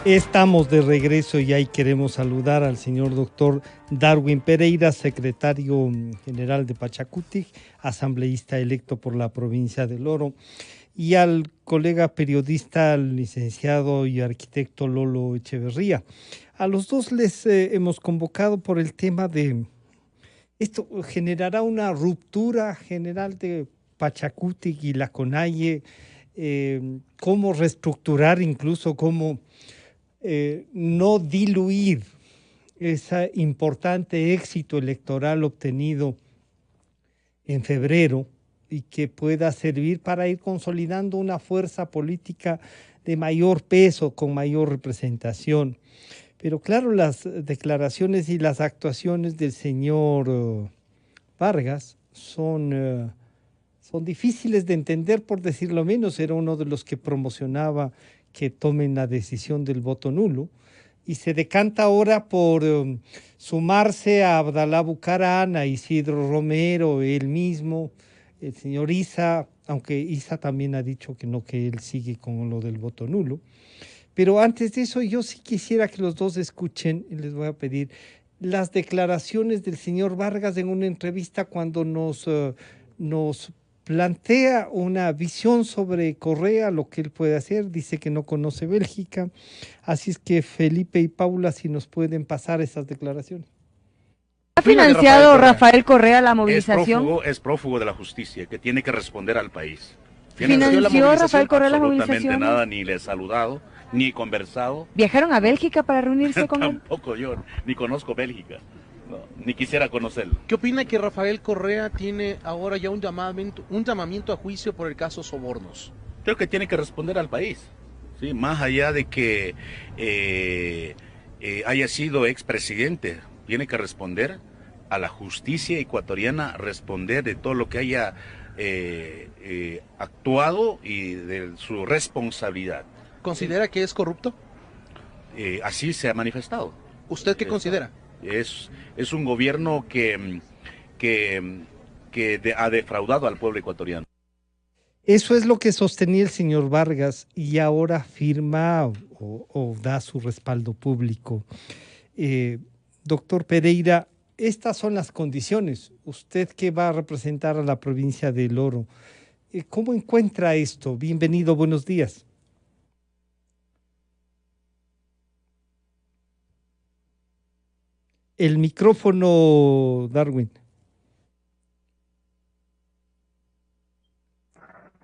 Estamos de regreso y ahí queremos saludar al señor doctor Darwin Pereira, secretario general de Pachacutic, asambleísta electo por la provincia del Oro, y al colega periodista, al licenciado y arquitecto Lolo Echeverría. A los dos les hemos convocado por el tema de esto generará una ruptura general de Pachacutic y la CONAIE, cómo reestructurar, incluso cómo no diluir ese importante éxito electoral obtenido en febrero y que pueda servir para ir consolidando una fuerza política de mayor peso, con mayor representación. Pero claro, las declaraciones y las actuaciones del señor Vargas son difíciles de entender, por decirlo menos. Era uno de los que promocionaba que tomen la decisión del voto nulo y se decanta ahora por sumarse a Abdalá Bucaram, a Isidro Romero, él mismo, el señor Issa, aunque Issa también ha dicho que no, que él sigue con lo del voto nulo. Pero antes de eso, yo sí quisiera que los dos escuchen, y les voy a pedir, las declaraciones del señor Vargas en una entrevista cuando nos plantea una visión sobre Correa, lo que él puede hacer. Dice que no conoce Bélgica. Así es que Felipe y Paula, si nos pueden pasar esas declaraciones. ¿Ha financiado Rafael Correa la movilización? Es prófugo de la justicia, que tiene que responder al país. ¿Financió Rafael Correa la movilización? Absolutamente nada, ni le he saludado, ni conversado. ¿Viajaron a Bélgica para reunirse con él? Tampoco yo, ni conozco Bélgica, no, ni quisiera conocerlo. ¿Qué opina que Rafael Correa tiene ahora ya un llamamiento a juicio por el caso Sobornos? Creo que tiene que responder al país, ¿sí? Más allá de que haya sido expresidente, tiene que responder a la justicia ecuatoriana, responder de todo lo que haya actuado y de su responsabilidad. ¿Considera que es corrupto? Así se ha manifestado. ¿Usted qué considera? Es un gobierno que ha defraudado al pueblo ecuatoriano. Eso es lo que sostenía el señor Vargas y ahora firma o da su respaldo público. Doctor Pereira, estas son las condiciones. Usted que va a representar a la provincia del Oro, ¿cómo encuentra esto? Bienvenido, buenos días. El micrófono, Darwin.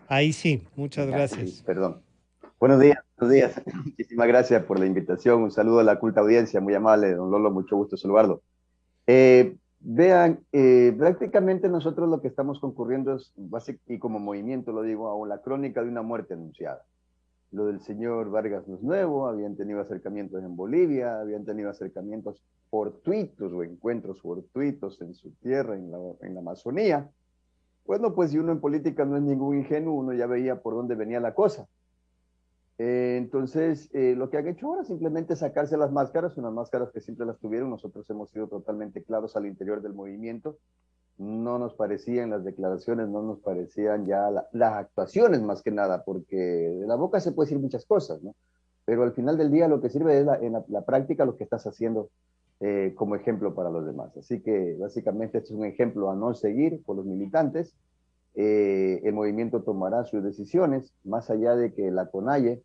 Ahí sí, muchas gracias. Sí, perdón. Buenos días, buenos días. Muchísimas gracias por la invitación. Un saludo a la culta audiencia, muy amable, don Lolo, mucho gusto saludarlo. Vean, prácticamente nosotros lo que estamos concurriendo es, y como movimiento lo digo, a la crónica de una muerte anunciada. Lo del señor Vargas no es nuevo, habían tenido acercamientos en Bolivia, habían tenido acercamientos fortuitos o encuentros fortuitos en su tierra, en la Amazonía. Bueno, pues si uno en política no es ningún ingenuo, uno ya veía por dónde venía la cosa. Entonces, lo que han hecho ahora es simplemente sacarse las máscaras, unas máscaras que siempre las tuvieron. Nosotros hemos sido totalmente claros al interior del movimiento. No nos parecían las declaraciones, no nos parecían ya las actuaciones más que nada, porque de la boca se puede decir muchas cosas, ¿no? Pero al final del día lo que sirve es en la práctica lo que estás haciendo como ejemplo para los demás. Así que básicamente este es un ejemplo a no seguir por los militantes. El movimiento tomará sus decisiones, más allá de que la CONAIE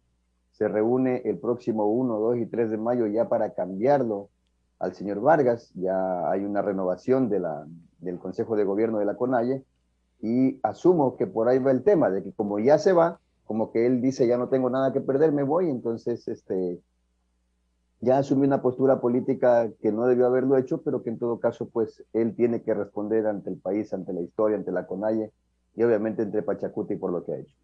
se reúne el próximo 1, 2 y 3 de mayo ya para cambiarlo al señor Vargas. Ya hay una renovación del Consejo de Gobierno de la CONAIE y asumo que por ahí va el tema, de que como ya se va, como que él dice ya no tengo nada que perder, me voy, entonces ya asumió una postura política que no debió haberlo hecho, pero que en todo caso pues él tiene que responder ante el país, ante la historia, ante la CONAIE y obviamente entre Pachacuti por lo que ha hecho.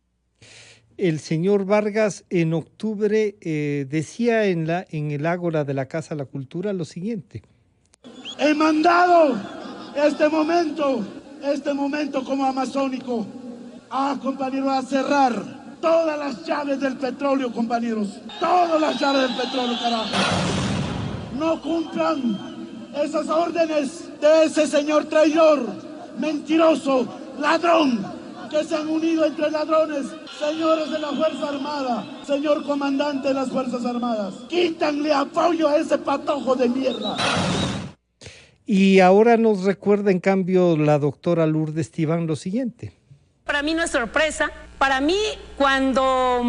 El señor Vargas en octubre decía en el Ágora de la Casa de la Cultura lo siguiente. He mandado este momento como amazónico compañeros, a cerrar todas las llaves del petróleo, compañeros. Todas las llaves del petróleo, carajo. No cumplan esas órdenes de ese señor traidor, mentiroso, ladrón, que se han unido entre ladrones. Señores de la Fuerza Armada, señor comandante de las Fuerzas Armadas, quítanle apoyo a ese patojo de mierda. Y ahora nos recuerda, en cambio, la doctora Lourdes Tibán lo siguiente. Para mí no es sorpresa. Para mí, cuando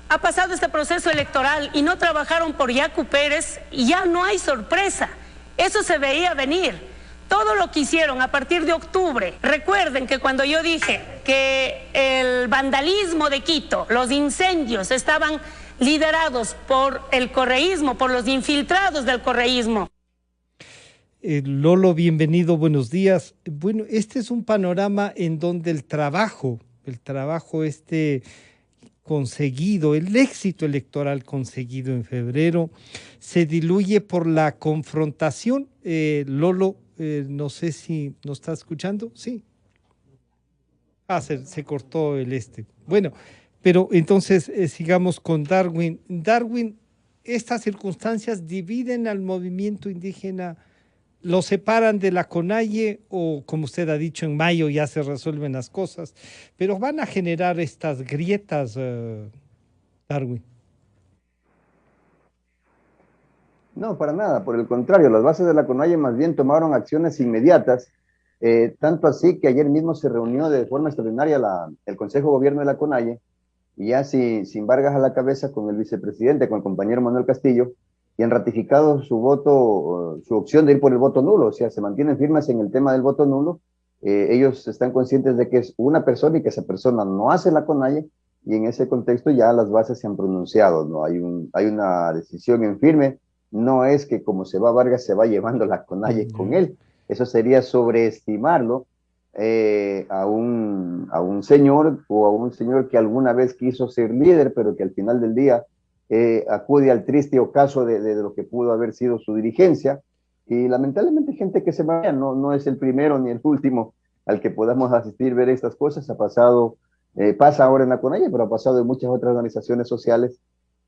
ha pasado este proceso electoral y no trabajaron por Yacu Pérez, ya no hay sorpresa. Eso se veía venir. Todo lo que hicieron a partir de octubre. Recuerden que cuando yo dije que el vandalismo de Quito, los incendios estaban liderados por el correísmo, por los infiltrados del correísmo. Lolo, bienvenido, buenos días. Bueno, este es un panorama en donde el trabajo conseguido, el éxito electoral conseguido en febrero, se diluye por la confrontación. Lolo, no sé si nos está escuchando. Sí. Se cortó el este. Bueno, pero entonces sigamos con Darwin. Darwin, estas circunstancias dividen al movimiento indígena, lo separan de la CONAIE, o como usted ha dicho, en mayo ya se resuelven las cosas, pero van a generar estas grietas, Darwin. No, para nada, por el contrario, las bases de la CONAIE más bien tomaron acciones inmediatas, tanto así que ayer mismo se reunió de forma extraordinaria el Consejo de Gobierno de la CONAIE, y ya sin Vargas a la cabeza, con el vicepresidente, con el compañero Manuel Castillo, y han ratificado su voto, su opción de ir por el voto nulo. O sea, se mantienen firmes en el tema del voto nulo. Ellos están conscientes de que es una persona y que esa persona no hace la CONAIE, y en ese contexto ya las bases se han pronunciado, ¿no? Hay una decisión en firme. No es que como se va Vargas se va llevando la CONAIE con él. Eso sería sobreestimarlo a un señor, o a un señor que alguna vez quiso ser líder, pero que al final del día acude al triste ocaso de lo que pudo haber sido su dirigencia. Y lamentablemente gente que se vaya, no es el primero ni el último al que podamos asistir, ver estas cosas. Ha pasado, pasa ahora en la CONAIE, pero ha pasado en muchas otras organizaciones sociales,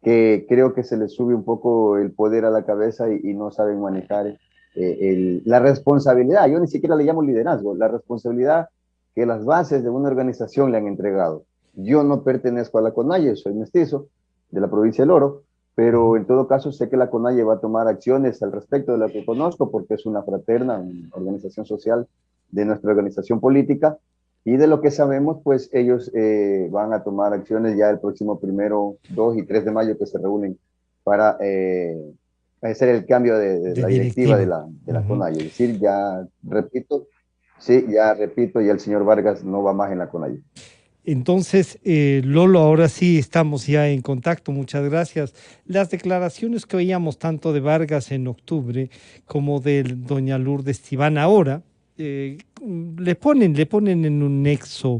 que creo que se les sube un poco el poder a la cabeza y no saben manejar la responsabilidad. Yo ni siquiera le llamo liderazgo, la responsabilidad que las bases de una organización le han entregado. Yo no pertenezco a la CONAIE, soy mestizo de la provincia del Oro, pero en todo caso sé que la CONAIE va a tomar acciones al respecto, de lo que conozco, porque es una fraterna, una organización social de nuestra organización política, y de lo que sabemos, pues ellos van a tomar acciones ya el próximo 1, 2 y 3 de mayo, que se reúnen para hacer el cambio de la directiva de la CONAIE. Es decir, ya repito, ya el señor Vargas no va más en la CONAIE. Entonces, Lolo, ahora sí estamos ya en contacto, muchas gracias. Las declaraciones que oíamos tanto de Vargas en octubre como de doña Lourdes Tibán ahora, le ponen en un nexo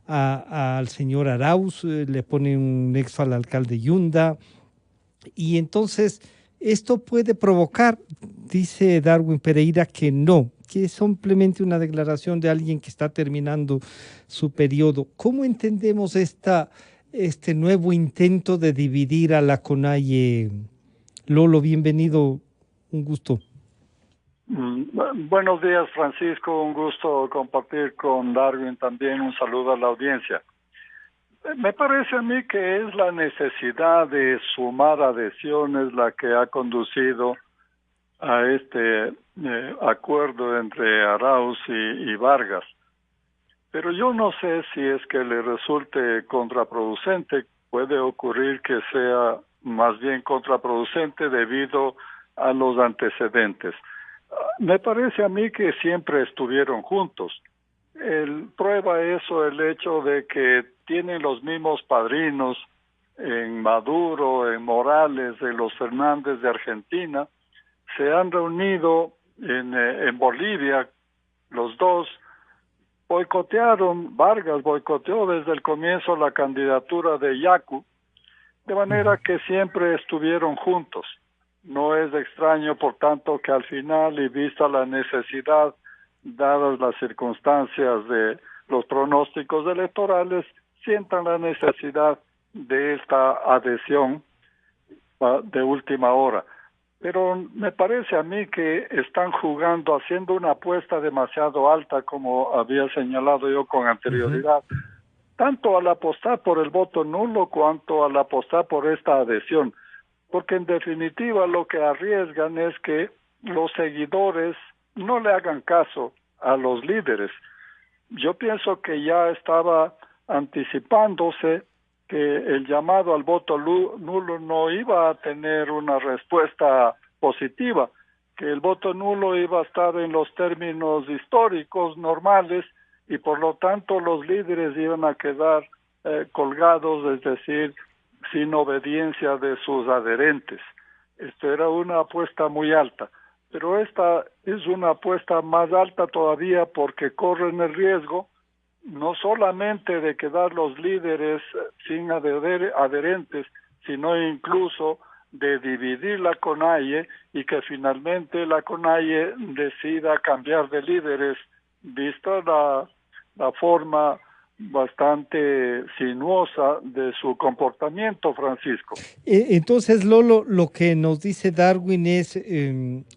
al señor Arauz, le ponen un nexo al alcalde Yunda, y entonces esto puede provocar, dice Darwin Pereira, que no, que es simplemente una declaración de alguien que está terminando su periodo. ¿Cómo entendemos este nuevo intento de dividir a la CONAIE? Lolo, bienvenido, un gusto. Buenos días, Francisco, un gusto compartir con Darwin también, un saludo a la audiencia. Me parece a mí que es la necesidad de sumar adhesiones la que ha conducido a este acuerdo entre Arauz y Vargas. Pero yo no sé si es que le resulte contraproducente. Puede ocurrir que sea más bien contraproducente debido a los antecedentes. Me parece a mí que siempre estuvieron juntos. Prueba eso el hecho de que tienen los mismos padrinos en Maduro, en Morales, en los Fernández de Argentina. Se han reunido en Bolivia, los dos Vargas boicoteó desde el comienzo la candidatura de Yacu, de manera que siempre estuvieron juntos. No es extraño, por tanto, que al final, y vista la necesidad, dadas las circunstancias de los pronósticos electorales, sientan la necesidad de esta adhesión de última hora. Pero me parece a mí que están jugando, haciendo una apuesta demasiado alta, como había señalado yo con anterioridad, tanto al apostar por el voto nulo cuanto al apostar por esta adhesión, porque en definitiva lo que arriesgan es que los seguidores no le hagan caso a los líderes. Yo pienso que ya estaba anticipándose que el llamado al voto nulo no iba a tener una respuesta positiva, que el voto nulo iba a estar en los términos históricos normales y por lo tanto los líderes iban a quedar colgados, es decir, sin obediencia de sus adherentes. Esto era una apuesta muy alta, pero esta es una apuesta más alta todavía porque corren el riesgo no solamente de quedar los líderes sin adherentes, sino incluso de dividir la CONAIE y que finalmente la CONAIE decida cambiar de líderes, vista la forma bastante sinuosa de su comportamiento, Francisco. Entonces, Lolo, lo que nos dice Darwin es,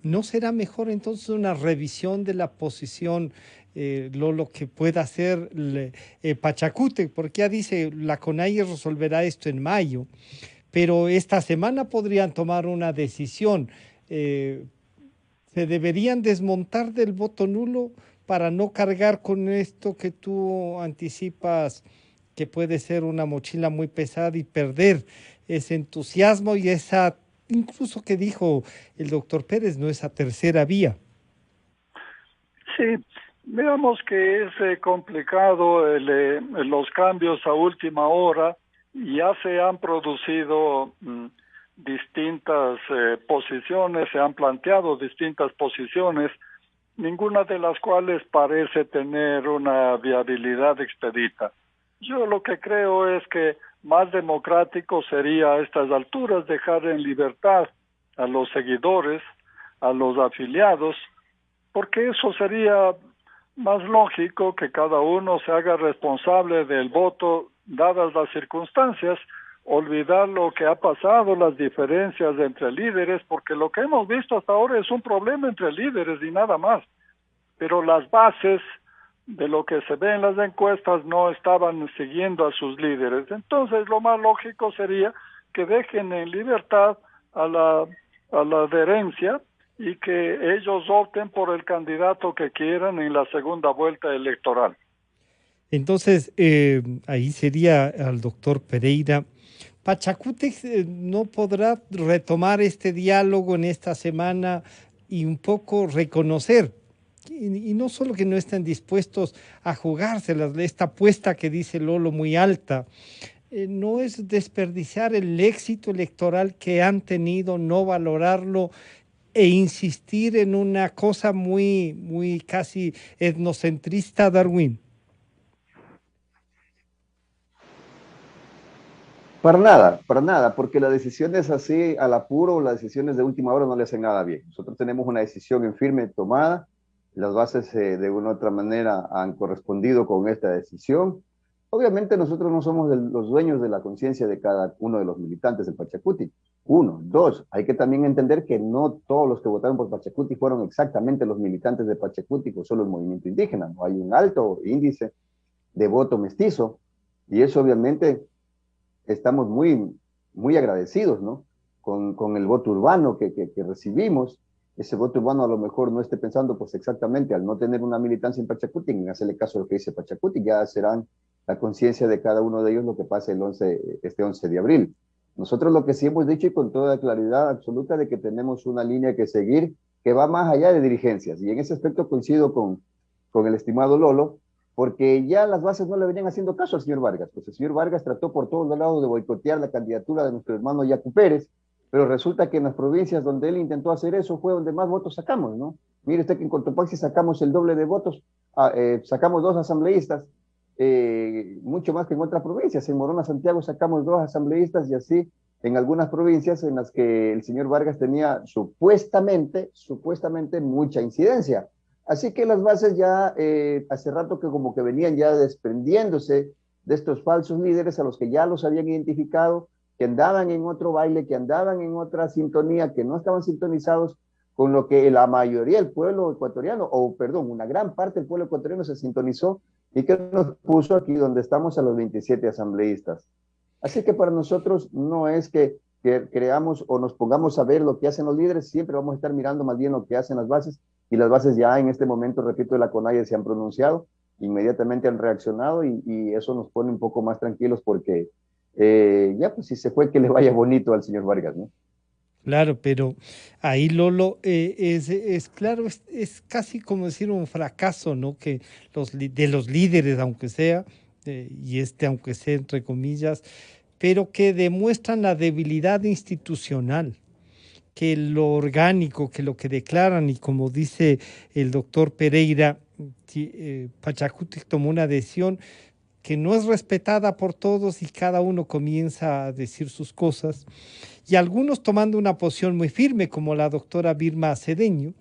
¿no será mejor entonces una revisión de la posición, Lolo, que pueda hacer Pachacútec? Porque ya dice, la CONAIE resolverá esto en mayo, pero esta semana podrían tomar una decisión. ¿Se deberían desmontar del voto nulo para no cargar con esto que tú anticipas, que puede ser una mochila muy pesada y perder ese entusiasmo y esa, incluso que dijo el doctor Pérez, no esa tercera vía? Sí, veamos que es complicado los cambios a última hora. Ya se han producido distintas posiciones, se han planteado distintas posiciones, ninguna de las cuales parece tener una viabilidad expedita. Yo lo que creo es que más democrático sería a estas alturas dejar en libertad a los seguidores, a los afiliados, porque eso sería más lógico, que cada uno se haga responsable del voto dadas las circunstancias, olvidar lo que ha pasado, las diferencias entre líderes, porque lo que hemos visto hasta ahora es un problema entre líderes y nada más. Pero las bases de lo que se ve en las encuestas no estaban siguiendo a sus líderes. Entonces lo más lógico sería que dejen en libertad a la adherencia y que ellos opten por el candidato que quieran en la segunda vuelta electoral. Entonces, ahí sería al doctor Pereira. Pachacútec no podrá retomar este diálogo en esta semana y un poco reconocer, y no solo que no estén dispuestos a jugárselas, esta apuesta que dice Lolo muy alta, no es desperdiciar el éxito electoral que han tenido, no valorarlo e insistir en una cosa muy casi etnocentrista, Darwin. Para nada, porque las decisiones así al apuro, las decisiones de última hora no le hacen nada bien. Nosotros tenemos una decisión en firme tomada, las bases de una u otra manera han correspondido con esta decisión. Obviamente nosotros no somos los dueños de la conciencia de cada uno de los militantes del Pachacútec. Uno. Dos, hay que también entender que no todos los que votaron por Pachacútec fueron exactamente los militantes de Pachacútec o solo el movimiento indígena. Hay un alto índice de voto mestizo y eso obviamente estamos muy agradecidos, ¿no? Con el voto urbano que recibimos. Ese voto urbano a lo mejor no esté pensando pues exactamente al no tener una militancia en Pachacútec, en hacerle caso a lo que dice Pachacútec, ya serán la conciencia de cada uno de ellos lo que pase este 11 de abril. Nosotros lo que sí hemos dicho y con toda claridad absoluta de que tenemos una línea que seguir que va más allá de dirigencias, y en ese aspecto coincido con el estimado Lolo, porque ya las bases no le venían haciendo caso al señor Vargas. Pues el señor Vargas trató por todos lados de boicotear la candidatura de nuestro hermano Yacu Pérez, pero resulta que en las provincias donde él intentó hacer eso fue donde más votos sacamos, ¿no? Mire usted que en Cotopaxi sacamos el doble de votos, sacamos 2 asambleístas, mucho más que en otras provincias. En Morona, Santiago sacamos 2 asambleístas y así en algunas provincias en las que el señor Vargas tenía supuestamente mucha incidencia. Así que las bases ya hace rato que como que venían ya desprendiéndose de estos falsos líderes a los que ya los habían identificado, que andaban en otro baile, que andaban en otra sintonía, que no estaban sintonizados con lo que la mayoría del pueblo ecuatoriano, o perdón, una gran parte del pueblo ecuatoriano se sintonizó y que nos puso aquí donde estamos a los 27 asambleístas. Así que para nosotros no es que creamos o nos pongamos a ver lo que hacen los líderes, siempre vamos a estar mirando más bien lo que hacen las bases, y las bases ya en este momento, repito, de la CONAIE se han pronunciado, inmediatamente han reaccionado, y eso nos pone un poco más tranquilos porque ya pues si se fue, que le vaya bonito al señor Vargas, ¿no? Claro, pero ahí Lolo es claro, es casi como decir un fracaso, ¿no? Que de los líderes, aunque sea, y aunque sea entre comillas, pero que demuestran la debilidad institucional, que lo orgánico, que lo que declaran, y como dice el doctor Pereira, Pachacutic tomó una decisión que no es respetada por todos y cada uno comienza a decir sus cosas, y algunos tomando una posición muy firme, como la doctora Birma Cedeño,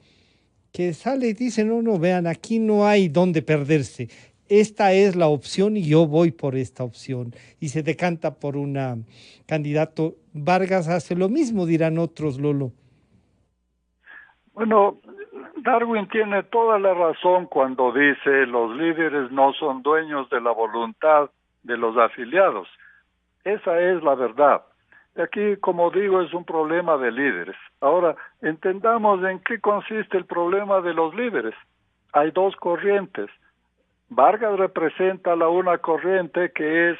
que sale y dice, no, no, vean, aquí no hay dónde perderse. Esta es la opción y yo voy por esta opción. Y se decanta por una candidato. Vargas hace lo mismo, dirán otros, Lolo. Bueno, Darwin tiene toda la razón cuando dice los líderes no son dueños de la voluntad de los afiliados. Esa es la verdad. Aquí, como digo, es un problema de líderes. Ahora, entendamos en qué consiste el problema de los líderes. Hay dos corrientes. Vargas representa una corriente que es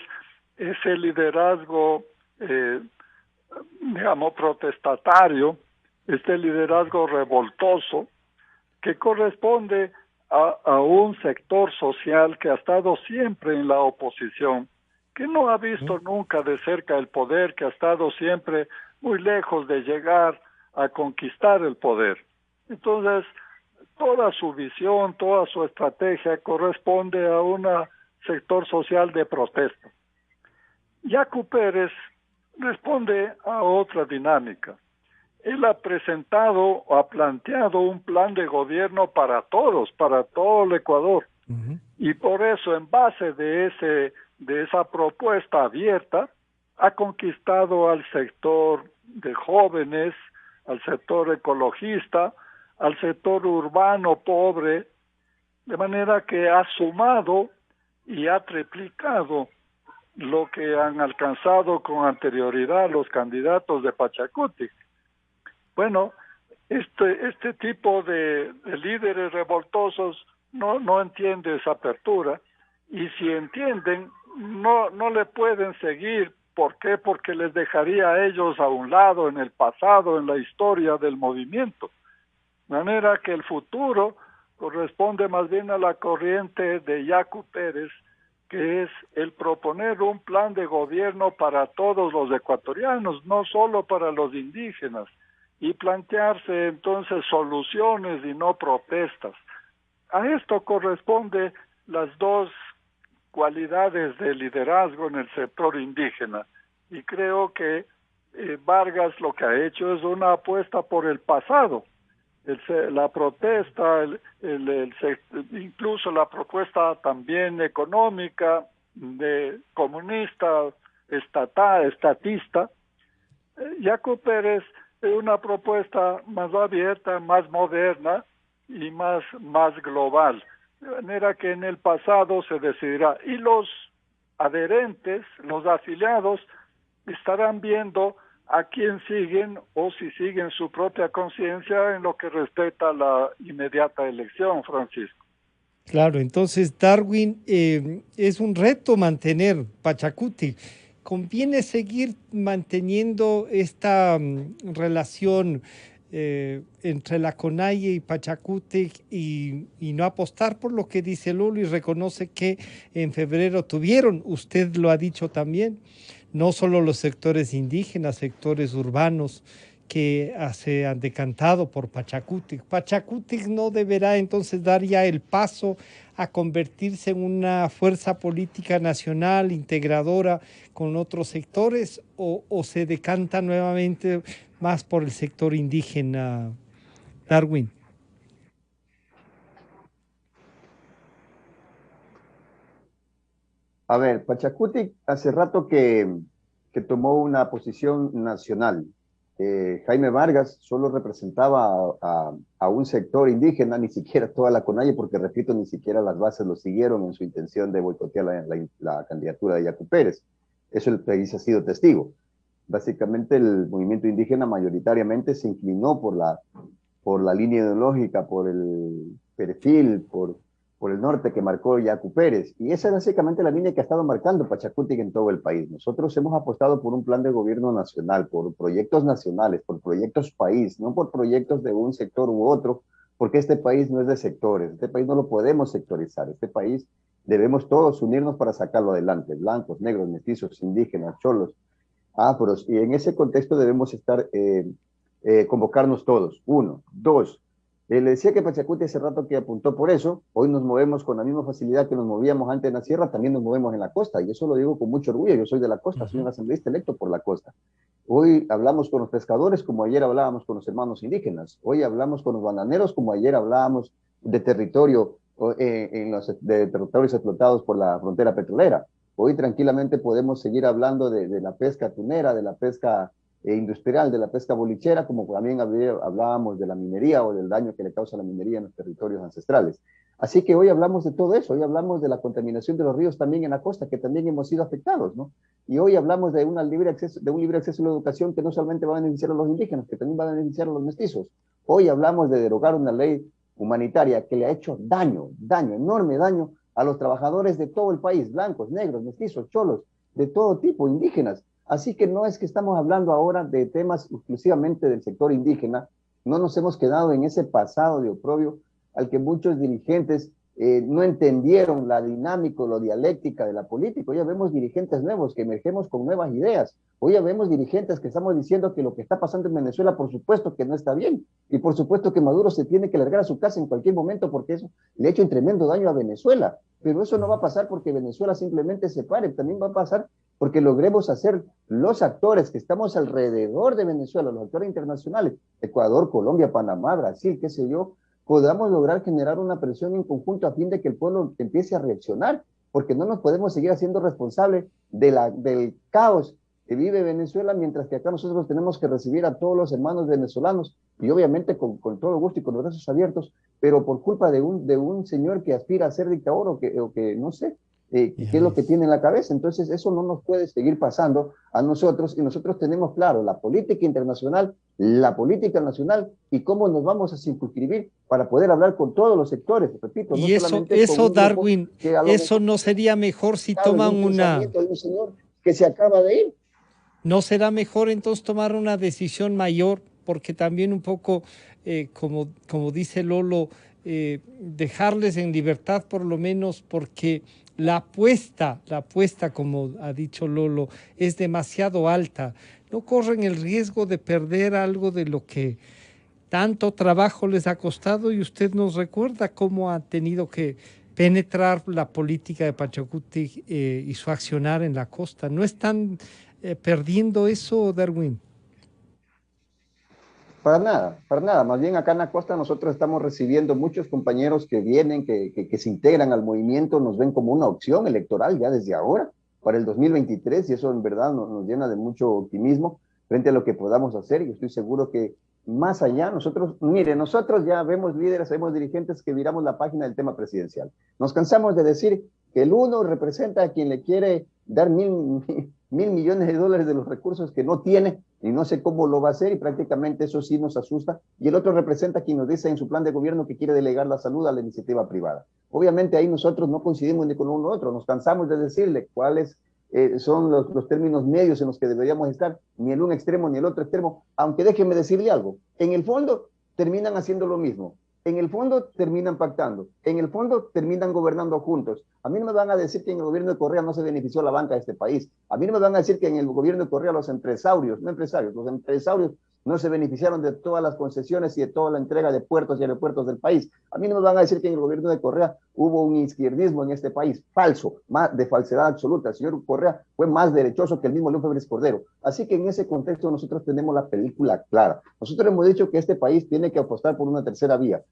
ese liderazgo, digamos, protestatario, este liderazgo revoltoso, que corresponde a un sector social que ha estado siempre en la oposición, que no ha visto nunca de cerca el poder, que ha estado siempre muy lejos de llegar a conquistar el poder. Entonces, toda su visión, toda su estrategia corresponde a un sector social de protesta. Yacu Pérez responde a otra dinámica. Él ha presentado o ha planteado un plan de gobierno para todos, para todo el Ecuador. Y por eso, en base de esa propuesta abierta, ha conquistado al sector de jóvenes, al sector ecologista, al sector urbano pobre, de manera que ha sumado y ha triplicado lo que han alcanzado con anterioridad los candidatos de Pachacutic. Bueno, este tipo de líderes revoltosos no entiende esa apertura, y si entienden, no le pueden seguir. ¿Por qué? Porque les dejaría a ellos a un lado en el pasado, en la historia del movimiento. De manera que el futuro corresponde más bien a la corriente de Yacu Pérez, que es el proponer un plan de gobierno para todos los ecuatorianos, no solo para los indígenas, y plantearse entonces soluciones y no protestas. A esto corresponde las dos cualidades de liderazgo en el sector indígena, y creo que Vargas lo que ha hecho es una apuesta por el pasado, la protesta, incluso la propuesta también económica, de comunista, estatista. Yacu Pérez es una propuesta más abierta, más moderna y más global, de manera que en el pasado se decidirá, y los adherentes, los afiliados, estarán viendo a quién siguen, o si siguen su propia conciencia en lo que respecta a la inmediata elección, Francisco. Claro, entonces Darwin, es un reto mantener Pachacutic. ¿Conviene seguir manteniendo esta relación entre la CONAIE y Pachacutic y no apostar por lo que dice Lolo, y reconoce que en febrero tuvieron, usted lo ha dicho también, no solo los sectores indígenas, sectores urbanos que se han decantado por Pachacutic? Pachacutic no deberá entonces dar ya el paso a convertirse en una fuerza política nacional integradora con otros sectores, o se decanta nuevamente más por el sector indígena, Darwin? A ver, Pachacutic hace rato que tomó una posición nacional. Jaime Vargas solo representaba a un sector indígena, ni siquiera toda la CONAIE, porque repito, ni siquiera las bases lo siguieron en su intención de boicotear la candidatura de Yacu Pérez. Eso el país ha sido testigo. Básicamente el movimiento indígena mayoritariamente se inclinó por la línea ideológica, por el perfil, por el norte que marcó Yacu Pérez. Y esa es básicamente la línea que ha estado marcando Pachacutic en todo el país. Nosotros hemos apostado por un plan de gobierno nacional, por proyectos nacionales, por proyectos país, no por proyectos de un sector u otro, porque este país no es de sectores, este país no lo podemos sectorizar, este país debemos todos unirnos para sacarlo adelante, blancos, negros, mestizos, indígenas, cholos, afros, y en ese contexto debemos estar, convocarnos todos, uno, dos. Le decía que Pachacuti hace rato que apuntó por eso, hoy nos movemos con la misma facilidad que nos movíamos antes en la sierra, también nos movemos en la costa, y eso lo digo con mucho orgullo, yo soy de la costa, soy un asambleísta electo por la costa. Hoy hablamos con los pescadores como ayer hablábamos con los hermanos indígenas, hoy hablamos con los bananeros como ayer hablábamos de territorio, de territorios explotados por la frontera petrolera. Hoy tranquilamente podemos seguir hablando de la pesca tunera, de la pesca industrial, de la pesca bolichera, como también hablábamos de la minería o del daño que le causa la minería en los territorios ancestrales. Así que hoy hablamos de todo eso, hoy hablamos de la contaminación de los ríos también en la costa, que también hemos sido afectados, ¿no? Y hoy hablamos de un libre acceso a la educación que no solamente va a beneficiar a los indígenas, que también va a beneficiar a los mestizos. Hoy hablamos de derogar una ley humanitaria que le ha hecho daño, enorme daño a los trabajadores de todo el país, blancos, negros, mestizos, cholos, de todo tipo, indígenas. Así que no es que estamos hablando ahora de temas exclusivamente del sector indígena, no nos hemos quedado en ese pasado de oprobio al que muchos dirigentes no entendieron la dinámica, la dialéctica de la política. Hoy ya vemos dirigentes nuevos que emergemos con nuevas ideas. Hoy ya vemos dirigentes que estamos diciendo que lo que está pasando en Venezuela, por supuesto que no está bien. Y por supuesto que Maduro se tiene que largar a su casa en cualquier momento porque eso le ha hecho un tremendo daño a Venezuela. Pero eso no va a pasar porque Venezuela simplemente se pare. También va a pasar porque logremos hacer los actores que estamos alrededor de Venezuela, los actores internacionales, Ecuador, Colombia, Panamá, Brasil, qué sé yo, podamos lograr generar una presión en conjunto a fin de que el pueblo empiece a reaccionar, porque no nos podemos seguir haciendo responsables del caos que vive Venezuela, mientras que acá nosotros tenemos que recibir a todos los hermanos venezolanos, y obviamente con todo gusto y con los brazos abiertos, pero por culpa de un señor que aspira a ser dictador o que no sé, qué es lo que tiene en la cabeza. Entonces eso no nos puede seguir pasando a nosotros, y nosotros tenemos claro la política internacional, la política nacional y cómo nos vamos a circunscribir para poder hablar con todos los sectores, repito. Y no eso Darwin, eso no sería mejor si toman una... De un señor que se acaba de ir. ¿No será mejor entonces tomar una decisión mayor? Porque también un poco, como dice Lolo, dejarles en libertad por lo menos, porque la apuesta, como ha dicho Lolo, es demasiado alta. No corren el riesgo de perder algo de lo que tanto trabajo les ha costado, y usted nos recuerda cómo ha tenido que penetrar la política de Pachacuti y su accionar en la costa. ¿No están perdiendo eso, Darwin? Para nada. Más bien acá en la costa nosotros estamos recibiendo muchos compañeros que vienen, que se integran al movimiento, nos ven como una opción electoral ya desde ahora para el 2023, y eso en verdad nos llena de mucho optimismo frente a lo que podamos hacer. Y estoy seguro que más allá, nosotros ya vemos líderes, vemos dirigentes que viramos la página del tema presidencial. Nos cansamos de decir que el uno representa a quien le quiere dar $1,000 millones de los recursos que no tiene y no sé cómo lo va a hacer, y prácticamente eso sí nos asusta, y el otro representa a quien nos dice en su plan de gobierno que quiere delegar la salud a la iniciativa privada. Obviamente ahí nosotros no coincidimos ni con uno u otro, nos cansamos de decirle cuáles son los términos medios en los que deberíamos estar, ni el un extremo ni el otro extremo, aunque déjenme decirle algo, en el fondo terminan haciendo lo mismo. En el fondo terminan pactando, en el fondo terminan gobernando juntos. A mí no me van a decir que en el gobierno de Correa no se benefició la banca de este país. A mí no me van a decir que en el gobierno de Correa los empresarios no se beneficiaron de todas las concesiones y de toda la entrega de puertos y aeropuertos del país. A mí no me van a decir que en el gobierno de Correa hubo un izquierdismo en este país. Falso, de falsedad absoluta. El señor Correa fue más derechoso que el mismo León Febres Cordero. Así que en ese contexto nosotros tenemos la película clara. Nosotros hemos dicho que este país tiene que apostar por una tercera vía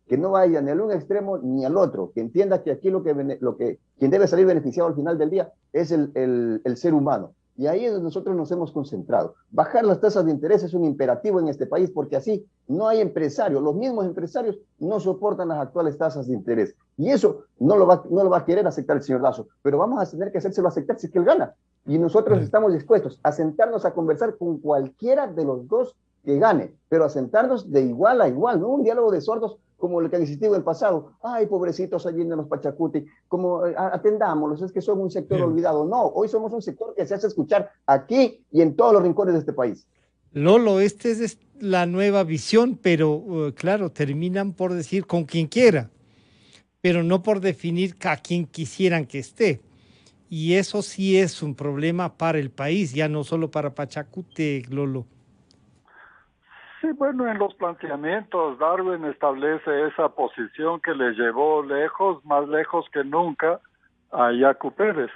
que no vaya ni al un extremo ni al otro, que entienda que aquí quien debe salir beneficiado al final del día es el ser humano. Y ahí es donde nosotros nos hemos concentrado. Bajar las tasas de interés es un imperativo en este país porque así no hay empresarios. Los mismos empresarios no soportan las actuales tasas de interés. Y eso no lo va a querer aceptar el señor Lasso. Pero vamos a tener que hacérselo aceptar si es que él gana. Y nosotros estamos dispuestos a sentarnos a conversar con cualquiera de los dos que gane, pero a sentarnos de igual a igual, no un diálogo de sordos como el que ha existido en el pasado. Ay, pobrecitos allí en los Pachacuti, como atendámoslos, es que somos un sector olvidado. No, hoy somos un sector que se hace escuchar aquí y en todos los rincones de este país. Lolo, esta es la nueva visión, pero claro, terminan por decir con quien quiera, pero no por definir a quien quisieran que esté. Y eso sí es un problema para el país, ya no solo para Pachacútec, Lolo. Sí, bueno, en los planteamientos Darwin establece esa posición que le llevó lejos, más lejos que nunca, a Yacu Pérez.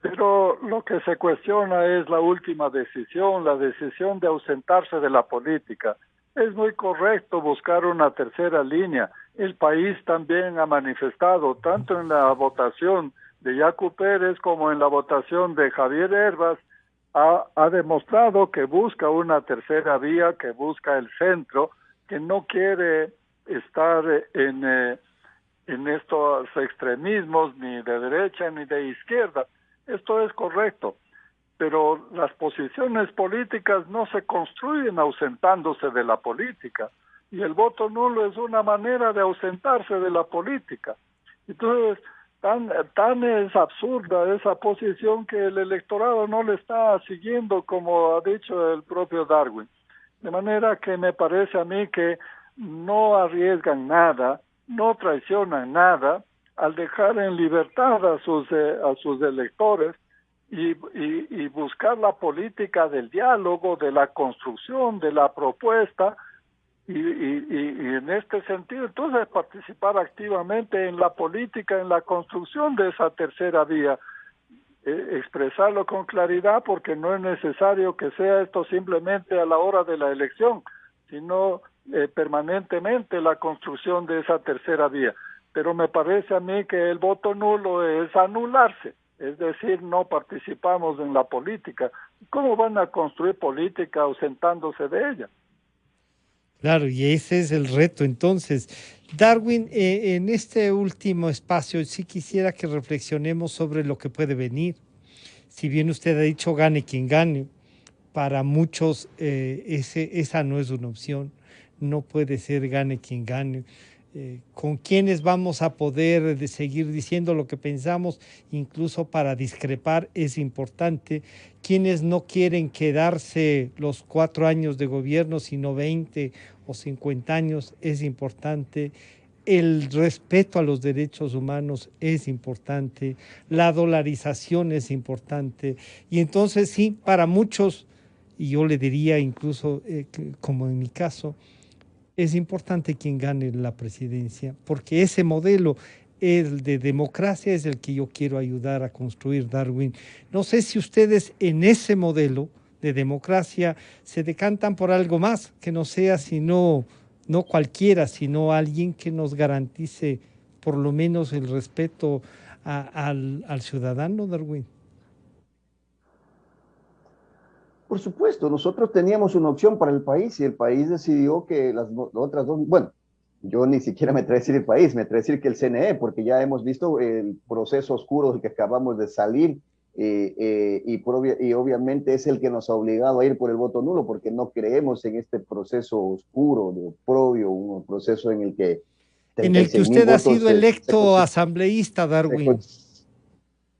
Pero lo que se cuestiona es la última decisión, la decisión de ausentarse de la política. Es muy correcto buscar una tercera línea. El país también ha manifestado, tanto en la votación de Yacu Pérez como en la votación de Javier Herbas, ha demostrado que busca una tercera vía, que busca el centro, que no quiere estar en estos extremismos ni de derecha ni de izquierda. Esto es correcto, pero las posiciones políticas no se construyen ausentándose de la política, y el voto nulo es una manera de ausentarse de la política. Entonces, tan es absurda esa posición que el electorado no le está siguiendo, como ha dicho el propio Darwin. De manera que me parece a mí que no arriesgan nada, no traicionan nada, al dejar en libertad a sus electores y buscar la política del diálogo, de la construcción, de la propuesta, y en este sentido entonces participar activamente en la política, en la construcción de esa tercera vía, expresarlo con claridad, porque no es necesario que sea esto simplemente a la hora de la elección, sino permanentemente la construcción de esa tercera vía. Pero me parece a mí que el voto nulo es anularse, es decir, no participamos en la política. ¿Cómo van a construir política ausentándose de ella? Claro, y ese es el reto. Entonces, Darwin, en este último espacio sí quisiera que reflexionemos sobre lo que puede venir. Si bien usted ha dicho gane quien gane, para muchos esa no es una opción, no puede ser gane quien gane. Con quienes vamos a poder seguir diciendo lo que pensamos, incluso para discrepar, es importante. Quienes no quieren quedarse los 4 años de gobierno, sino 20 o 50 años, es importante. El respeto a los derechos humanos es importante, la dolarización es importante. Y entonces sí, para muchos, y yo le diría incluso, como en mi caso, es importante quien gane la presidencia, porque ese modelo, el de democracia, es el que yo quiero ayudar a construir, Darwin. No sé si ustedes en ese modelo de democracia se decantan por algo más, que no sea sino, no cualquiera, sino alguien que nos garantice por lo menos el respeto al ciudadano, Darwin. Por supuesto, nosotros teníamos una opción para el país y el país decidió que las otras dos, bueno, yo ni siquiera me atrevo a decir el país, me atrevo a decir que el CNE, porque ya hemos visto el proceso oscuro del que acabamos de salir y obviamente es el que nos ha obligado a ir por el voto nulo, porque no creemos en este proceso oscuro de oprobio, un proceso en el que... En el que usted ha sido electo asambleísta, Darwin.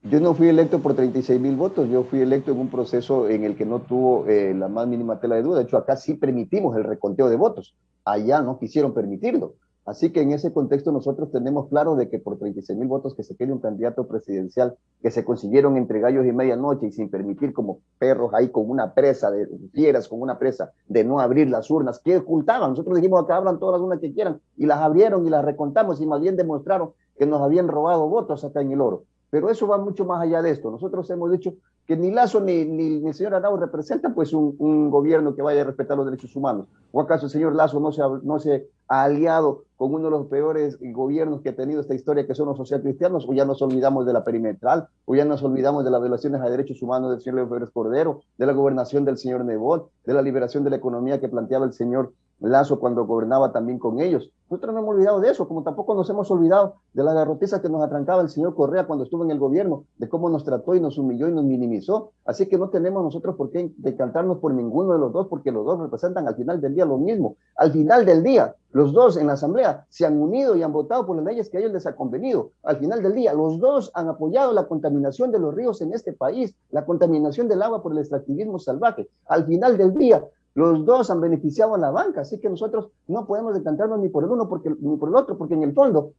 Yo no fui electo por 36,000 votos, yo fui electo en un proceso en el que no tuvo la más mínima tela de duda. De hecho, acá sí permitimos el reconteo de votos, allá no quisieron permitirlo. Así que en ese contexto nosotros tenemos claro de que por 36,000 votos que se quede un candidato presidencial que se consiguieron entre gallos y medianoche y sin permitir como perros ahí con una presa, de fieras con una presa, de no abrir las urnas, que ocultaban. Nosotros dijimos acá abran todas las urnas que quieran y las abrieron y las recontamos y más bien demostraron que nos habían robado votos acá en el Oro. Pero eso va mucho más allá de esto. Nosotros hemos dicho que ni Lasso ni el señor Arauz representan pues un gobierno que vaya a respetar los derechos humanos. ¿O acaso el señor Lasso no se ha aliado con con uno de los peores gobiernos que ha tenido esta historia, que son los socialcristianos, o ya nos olvidamos de la perimetral, o ya nos olvidamos de las violaciones a derechos humanos del señor León Febres Cordero, de la gobernación del señor Nebot, de la liberación de la economía que planteaba el señor Lazo cuando gobernaba también con ellos. Nosotros no hemos olvidado de eso, como tampoco nos hemos olvidado de la garrotiza que nos atrancaba el señor Correa cuando estuvo en el gobierno, de cómo nos trató y nos humilló y nos minimizó. Así que no tenemos nosotros por qué decantarnos por ninguno de los dos, porque los dos representan al final del día lo mismo. Al final del día, los dos en la Asamblea se han unido y han votado por las leyes que a ellos les ha convenido. Al final del día, los dos han apoyado la contaminación de los ríos en este país, la contaminación del agua por el extractivismo salvaje. Al final del día, los dos han beneficiado a la banca, así que nosotros no podemos decantarnos ni por el uno ni por el otro, porque en el fondo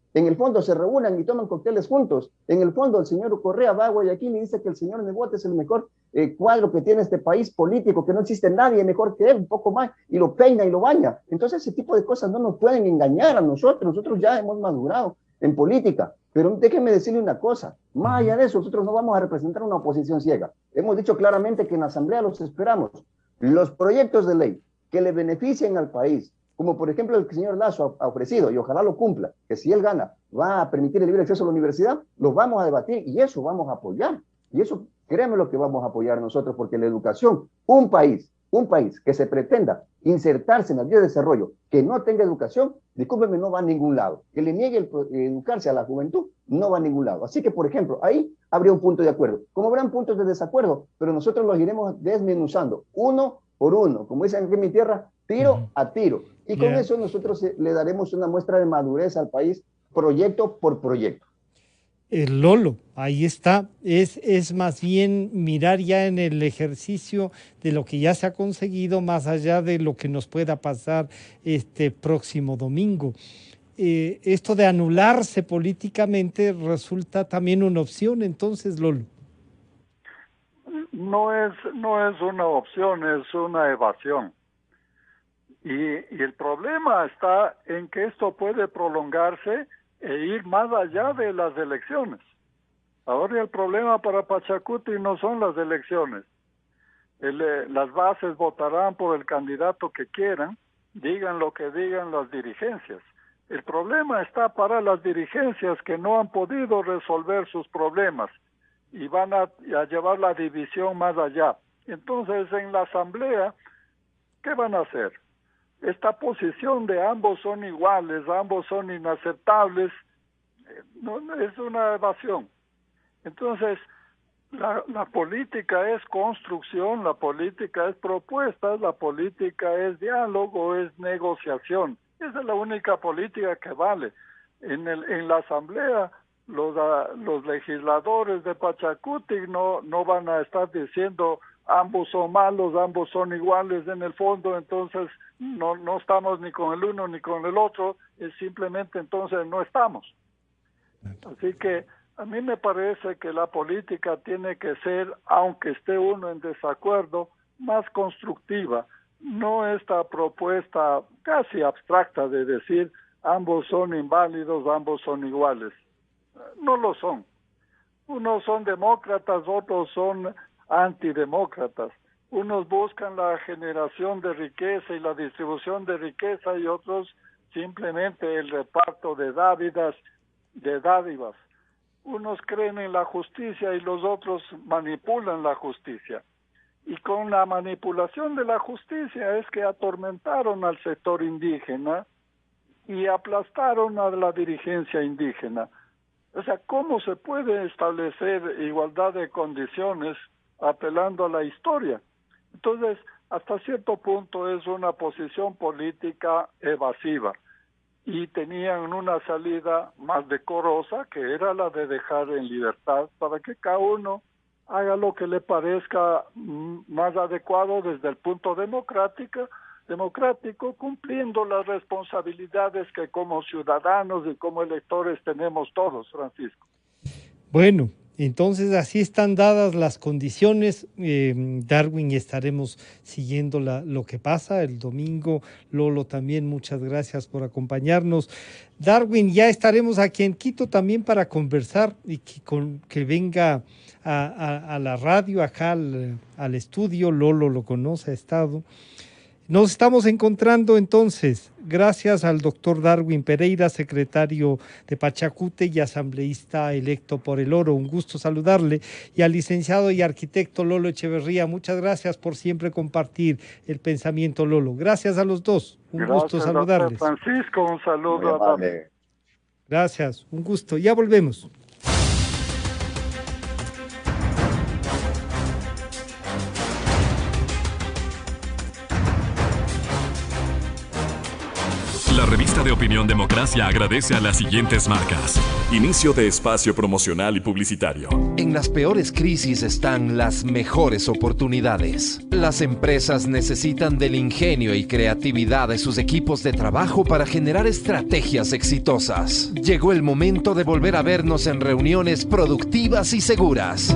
se reúnen y toman cócteles juntos. En el fondo el señor Correa va a Guayaquil y dice que el señor Nebot es el mejor cuadro que tiene este país político, que no existe nadie mejor que él, un poco más, y lo peina y lo baña. Entonces ese tipo de cosas no nos pueden engañar a nosotros ya hemos madurado en política. Pero déjenme decirle una cosa, más allá de eso, nosotros no vamos a representar una oposición ciega. Hemos dicho claramente que en la Asamblea los esperamos. Los proyectos de ley que le beneficien al país, como por ejemplo el que el señor Lazo ha ofrecido, y ojalá lo cumpla, que si él gana va a permitir el libre acceso a la universidad, los vamos a debatir y eso vamos a apoyar. Y eso, créanme lo que vamos a apoyar nosotros, porque la educación, un país que se pretenda insertarse en el vías de desarrollo, que no tenga educación, discúlpenme, no va a ningún lado. Que le niegue educarse a la juventud, no va a ningún lado. Así que, por ejemplo, ahí habría un punto de acuerdo. Como habrán puntos de desacuerdo, pero nosotros los iremos desmenuzando, uno por uno, como dicen aquí en mi tierra, tiro a tiro. Y con eso nosotros le daremos una muestra de madurez al país, proyecto por proyecto. Lolo, ahí está, es más bien mirar ya en el ejercicio de lo que ya se ha conseguido, más allá de lo que nos pueda pasar este próximo domingo. Esto de anularse políticamente resulta también una opción, entonces, Lolo. No es una opción, es una evasión. Y el problema está en que esto puede prolongarse e ir más allá de las elecciones. Ahora el problema para Pachacuti no son las elecciones. Las bases votarán por el candidato que quieran, digan lo que digan las dirigencias. El problema está para las dirigencias que no han podido resolver sus problemas y van a llevar la división más allá. Entonces, en la Asamblea, ¿qué van a hacer? Esta posición de ambos son iguales, ambos son inaceptables, no es una evasión. Entonces, la política es construcción, la política es propuestas, la política es diálogo, es negociación. Esa es la única política que vale. En la Asamblea, los legisladores de Pachacuti no van a estar diciendo ambos son malos, ambos son iguales en el fondo, entonces no estamos ni con el uno ni con el otro, es simplemente entonces no estamos. Así que a mí me parece que la política tiene que ser, aunque esté uno en desacuerdo, más constructiva, no esta propuesta casi abstracta de decir ambos son inválidos, ambos son iguales. No lo son. Unos son demócratas, otros son antidemócratas. Unos buscan la generación de riqueza y la distribución de riqueza y otros simplemente el reparto de dádivas. Unos creen en la justicia y los otros manipulan la justicia. Y con la manipulación de la justicia es que atormentaron al sector indígena y aplastaron a la dirigencia indígena. O sea, ¿cómo se puede establecer igualdad de condiciones apelando a la historia? Entonces, hasta cierto punto es una posición política evasiva. Y tenían una salida más decorosa, que era la de dejar en libertad para que cada uno haga lo que le parezca más adecuado desde el punto democrático, cumpliendo las responsabilidades que como ciudadanos y como electores tenemos todos, Francisco. Bueno, entonces así están dadas las condiciones, Darwin, y estaremos siguiendo lo que pasa el domingo. Lolo, también muchas gracias por acompañarnos. Darwin, ya estaremos aquí en Quito también para conversar y que venga a la radio, acá al estudio. Lolo lo conoce, ha estado. Nos estamos encontrando entonces, gracias al doctor Darwin Pereira, secretario de Pachacútec y asambleísta electo por El Oro. Un gusto saludarle. Y al licenciado y arquitecto Lolo Echeverría, muchas gracias por siempre compartir el pensamiento, Lolo. Gracias a los dos. Un gusto saludarles. Francisco, un saludo a todos. Gracias, un gusto. Ya volvemos. La revista de opinión Democracia agradece a las siguientes marcas. Inicio de espacio promocional y publicitario. En las peores crisis están las mejores oportunidades. Las empresas necesitan del ingenio y creatividad de sus equipos de trabajo para generar estrategias exitosas. Llegó el momento de volver a vernos en reuniones productivas y seguras.